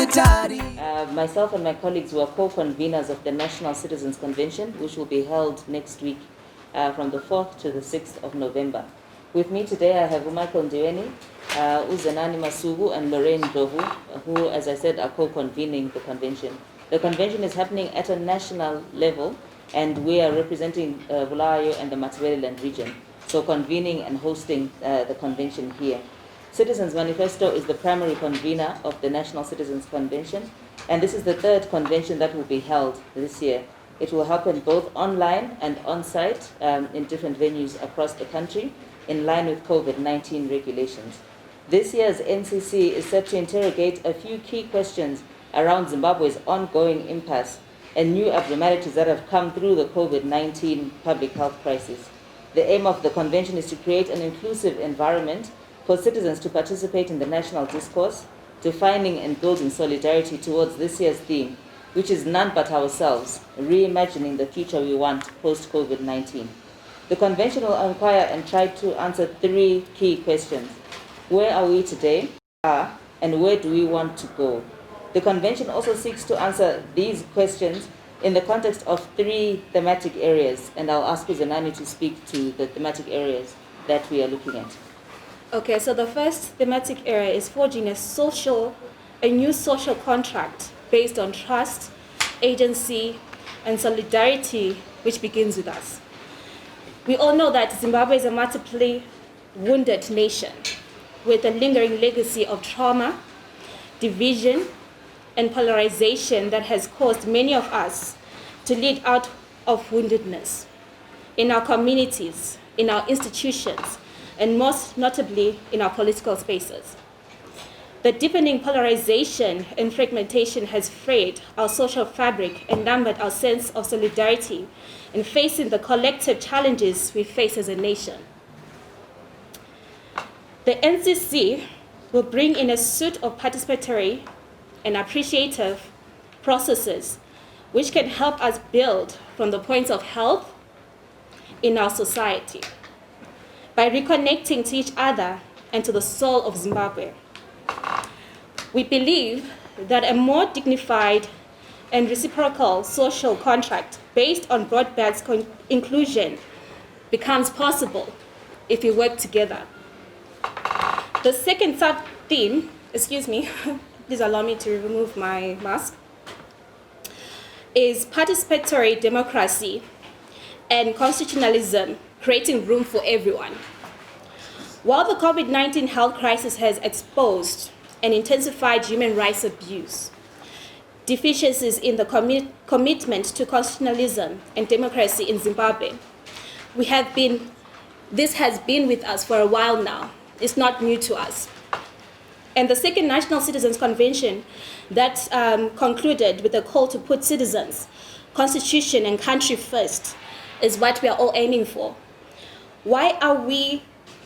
Myself and my colleagues were co-conveners of the National Citizens Convention, which will be held next week from the 4th to the 6th of November. With me today I have Michael Ndiweni, Uzenani Masugu, and Lorraine Dovu, who, as I said, are co-convening the convention. The convention is happening at a national level, and we are representing Bulawayo and the Matabeleland region, so convening and hosting the convention here. Citizens Manifesto is the primary convener of the National Citizens Convention, and this is the third convention that will be held this year. It will happen both online and on-site in different venues across the country in line with COVID-19 regulations. This year's NCC is set to interrogate a few key questions around Zimbabwe's ongoing impasse and new abnormalities that have come through the COVID-19 public health crisis. The aim of the convention is to create an inclusive environment for citizens to participate in the national discourse, defining and building solidarity towards this year's theme, which is none but ourselves, reimagining the future we want post-COVID-19. The convention will inquire and try to answer three key questions. Where are we today, and where do we want to go? The convention also seeks to answer these questions in the context of three thematic areas, and I'll ask Uzenani to speak to the thematic areas that we are looking at. Okay, so the first thematic area is forging a new social contract based on trust, agency, and solidarity, which begins with us. We all know that Zimbabwe is a multiply wounded nation with a lingering legacy of trauma, division, and polarization that has caused many of us to lead out of woundedness in our communities, in our institutions, and most notably in our political spaces. The deepening polarization and fragmentation has frayed our social fabric and numbered our sense of solidarity in facing the collective challenges we face as a nation. The NCC will bring in a suite of participatory and appreciative processes which can help us build from the points of health in our society by reconnecting to each other and to the soul of Zimbabwe. We believe that a more dignified and reciprocal social contract based on broad-based inclusion becomes possible if we work together. The second sub-theme, please allow me to remove my mask, is participatory democracy and constitutionalism, creating room for everyone. While the COVID-19 health crisis has exposed and intensified human rights abuse, deficiencies in the commitment to constitutionalism and democracy in Zimbabwe, this has been with us for a while now. It's not new to us. And the second National Citizens Convention that concluded with a call to put citizens, constitution, and country first is what we are all aiming for. Why are we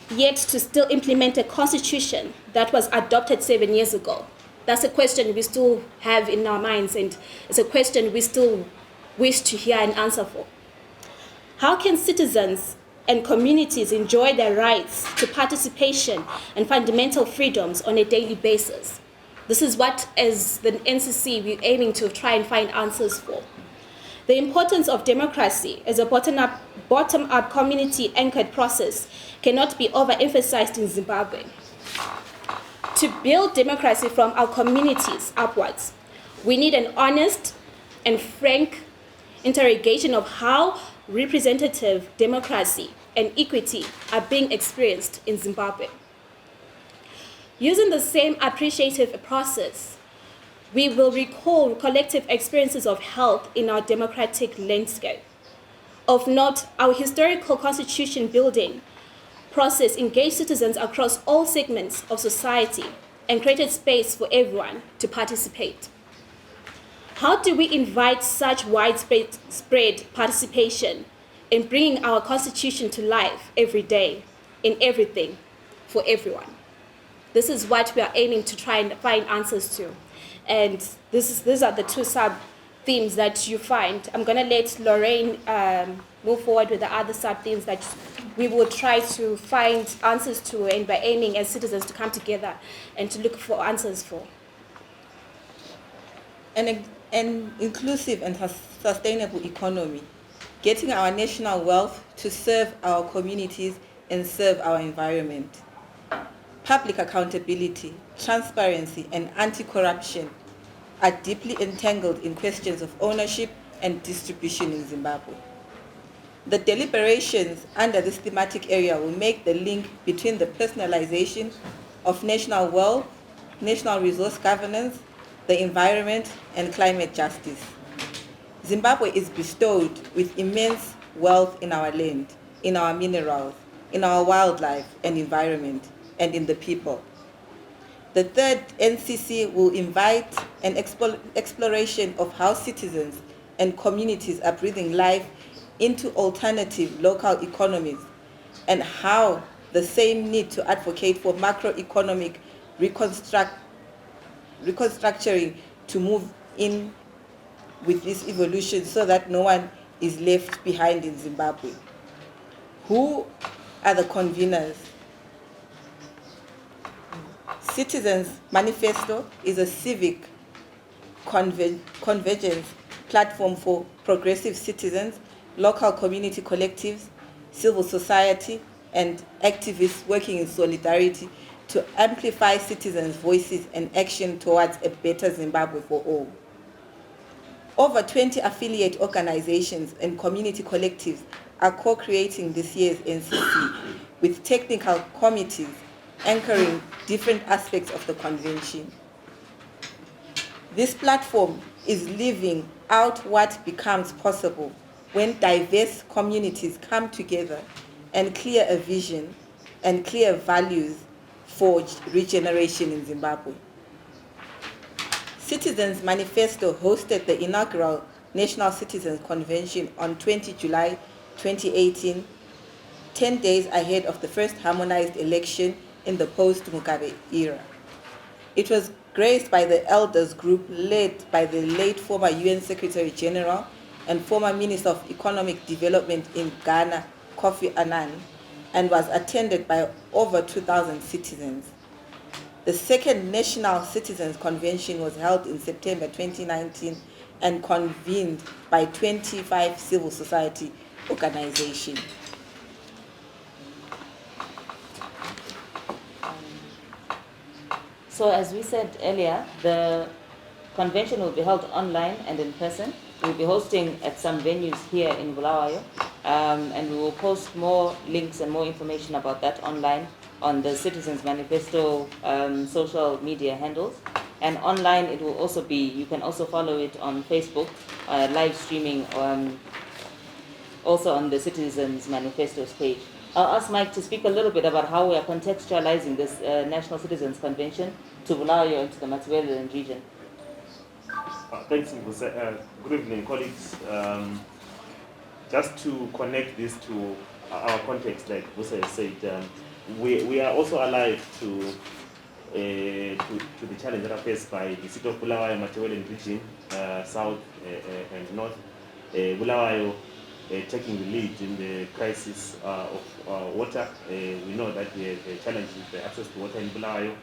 yet to still implement a constitution that was adopted 7 years ago? That's a question we still have in our minds, and it's a question we still wish to hear an answer for. How can citizens and communities enjoy their rights to participation and fundamental freedoms on a daily basis? This is what, as the NCC, we're aiming to try and find answers for. The importance of democracy as a bottom-up community-anchored process cannot be overemphasized in Zimbabwe. To build democracy from our communities upwards, we need an honest and frank interrogation of how representative democracy and equity are being experienced in Zimbabwe. Using the same appreciative process, we will recall collective experiences of health in our democratic landscape. Of note, our historical constitution building process engaged citizens across all segments of society and created space for everyone to participate. How do we invite such widespread participation in bringing our constitution to life every day, in everything, for everyone? This is what we are aiming to try and find answers to. And these are the two sub-themes that you find. I'm going to let Lorraine move forward with the other sub-themes that we will try to find answers to, and by aiming as citizens to come together and to look for answers for. an inclusive and sustainable economy, getting our national wealth to serve our communities and serve our environment. Public accountability, transparency, and anti-corruption are deeply entangled in questions of ownership and distribution in Zimbabwe. The deliberations under this thematic area will make the link between the personalization of national wealth, national resource governance, the environment, and climate justice. Zimbabwe is bestowed with immense wealth in our land, in our minerals, in our wildlife and environment, and in the people. The third NCC will invite an exploration of how citizens and communities are breathing life into alternative local economies, and how the same need to advocate for macroeconomic reconstructuring to move in with this evolution so that no one is left behind in Zimbabwe. Who are the conveners? Citizens Manifesto is a civic convergence platform for progressive citizens, local community collectives, civil society, and activists working in solidarity to amplify citizens' voices and action towards a better Zimbabwe for all. Over 20 affiliate organizations and community collectives are co-creating this year's NCC with technical committees anchoring different aspects of the convention. This platform is living out what becomes possible when diverse communities come together and clear a vision and clear values for regeneration in Zimbabwe. Citizens Manifesto hosted the inaugural National Citizens Convention on 20 July 2018, 10 days ahead of the first harmonized election in the post-Mugabe era. It was graced by the elders group led by the late former UN Secretary General and former Minister of Economic Development in Ghana, Kofi Annan, and was attended by over 2,000 citizens. The second National Citizens Convention was held in September 2019 and convened by 25 civil society organizations. So as we said earlier, the convention will be held online and in person. We'll be hosting at some venues here in Bulawayo, and we will post more links and more information about that online on the Citizens Manifesto social media handles. And online it will also be, you can also follow it on Facebook, live streaming, also on the Citizens Manifesto's page. I'll ask Mike to speak a little bit about how we are contextualizing this National Citizens Convention to Bulawayo and to the Matabeleland region. Thanks, Mbusa. Good evening, colleagues. Just to connect this to our context, like Mbusa has said, we are also alive to the challenge that are faced by the city of Bulawayo, Matabeleland region, south and north. Bulawayo taking the lead in the crisis of water. We know that we have challenges with the access to water in Bulawayo.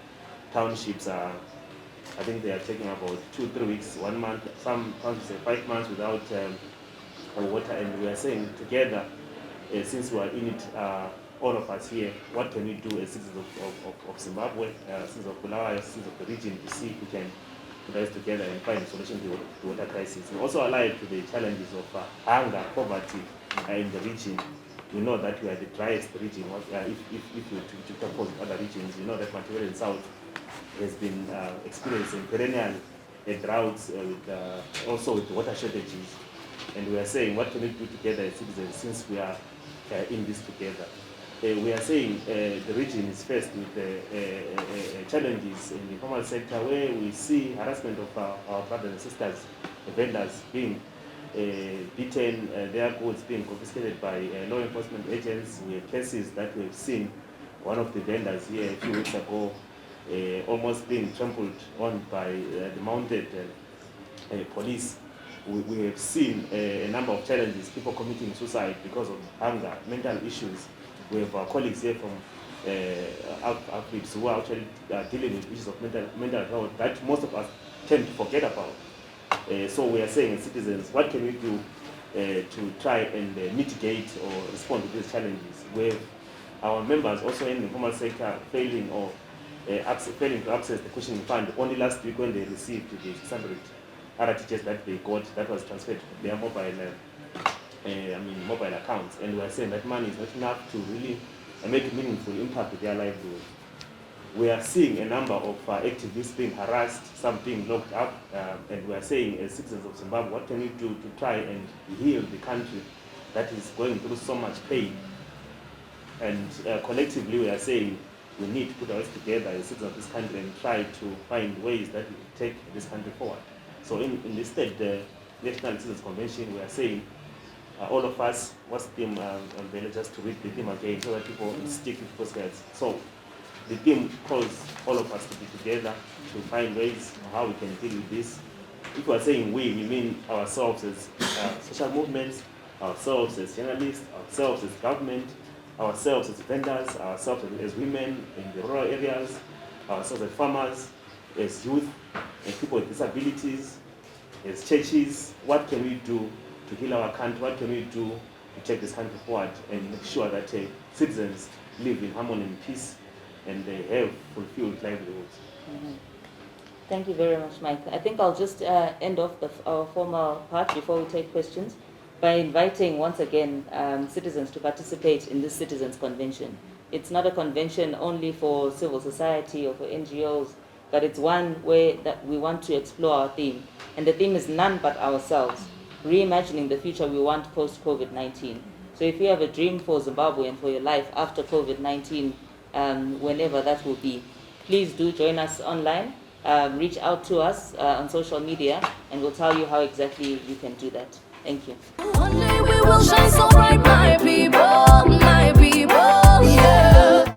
Townships are, I think they are taking about 2-3 weeks, 1 month, some townships say 5 months without water. And we are saying together, since we are in it, all of us here, what can we do as citizens of Zimbabwe, citizens of Bulawayo, citizens of the region, to see if we can put us together and find a solution to the water crisis. We're also alive to the challenges of hunger, poverty in the region. We know that we are the driest region. If we to compare with other regions, we know that Matabeleland South has been experiencing perennial droughts, also with water shortages. And we are saying, what can we do together as citizens since we are in this together? We are saying the region is faced with challenges in the informal sector, where we see harassment of our brothers and sisters, vendors being beaten, their goods being confiscated by law enforcement agents. We have cases that we have seen, one of the vendors here a few weeks ago almost being trampled on by the mounted police. We have seen a number of challenges, people committing suicide because of hunger, mental issues. We have our colleagues here from outfits who are actually dealing with issues of mental health that most of us tend to forget about. So we are saying as citizens, what can we do to try and mitigate or respond to these challenges? With our members also in the informal sector failing or failing to access the cushioning fund only last week when they received the 600 RTGs that they got, that was transferred to their mobile accounts, and we are saying that money is not enough to really make a meaningful impact to their livelihood. We are seeing a number of activists being harassed, some being locked up, and we are saying as citizens of Zimbabwe, what can we do to try and heal the country that is going through so much pain? And collectively we are saying we need to put our heads together as citizens of this country and try to find ways that we take this country forward. So in this state, the National Citizens Convention, we are saying all of us, what's the theme, just to read the theme again so that people stick with people's heads. So the theme calls all of us to be together to find ways how we can deal with this. If we are saying we mean ourselves as social movements, ourselves as journalists, ourselves as government, ourselves as vendors, ourselves as women in the rural areas, ourselves as farmers, as youth, as people with disabilities, as churches. What can we do to heal our country? What can we do to take this country forward and make sure that citizens live in harmony and peace and they have fulfilled livelihoods? Mm-hmm. Thank you very much, Mike. I think I'll just end off our formal part before we take questions by inviting once again citizens to participate in this Citizens Convention. It's not a convention only for civil society or for NGOs, but it's one where that we want to explore our theme. And the theme is none but ourselves, reimagining the future we want post-COVID-19. So if you have a dream for Zimbabwe and for your life after COVID-19, whenever that will be, please do join us online, reach out to us on social media, and we'll tell you how exactly you can do that. Thank you. One day we will shine so bright, my people.